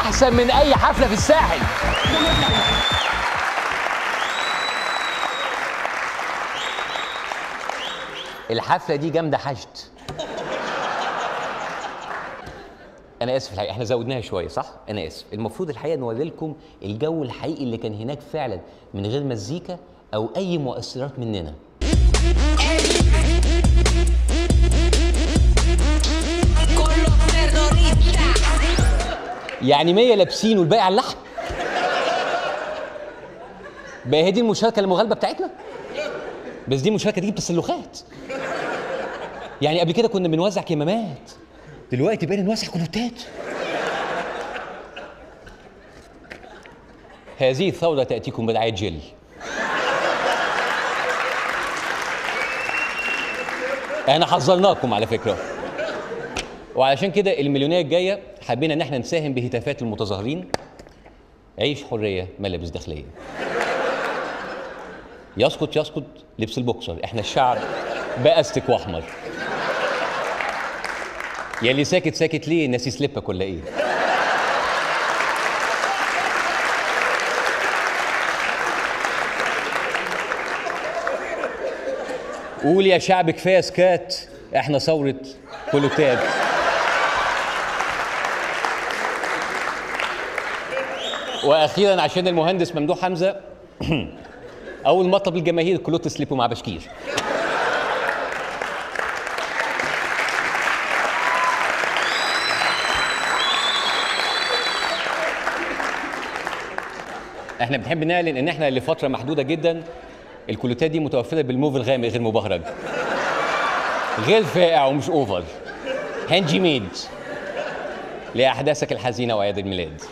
احسن من اي حفله في الساحل. الحفله دي جامده حشد. انا اسف الحقيقه، احنا زودناها شويه صح؟ انا اسف. المفروض الحقيقه نوري لكم الجو الحقيقي اللي كان هناك فعلا من غير مزيكا او اي مؤثرات مننا. يعني 100 لابسين والباقي على اللحم. بقى هي دي المشاركه المغالبه بتاعتنا؟ بس دي مشاركه دي بتسلخات. يعني قبل كده كنا بنوزع كمامات، دلوقتي بقينا نوزع كنوتات. هذه الثورة تأتيكم برعاية جل. احنا حذرناكم على فكرة. وعلشان كده المليونية الجاية حبينا ان احنا نساهم بهتافات المتظاهرين. عيش حرية ملابس داخلية. يسقط يسقط لبس البوكسر، احنا الشعب بقى استك واحمر. يا اللي ساكت ساكت ليه؟ ناسي سليبك ولا ايه؟ قول يا شعب كفايه سكات، احنا ثوره كلوتات. واخيرا عشان المهندس ممدوح حمزه، اول مطلب للجماهير كلهم تسليبوا مع بشكير. احنا بنحب نعلن ان احنا لفتره محدوده جدا الكلوتات دي متوفره بالموف الغامق غير مبهرج، غير فائع ومش اوفر، هاندي ميد لاحداثك الحزينه واعياد الميلاد.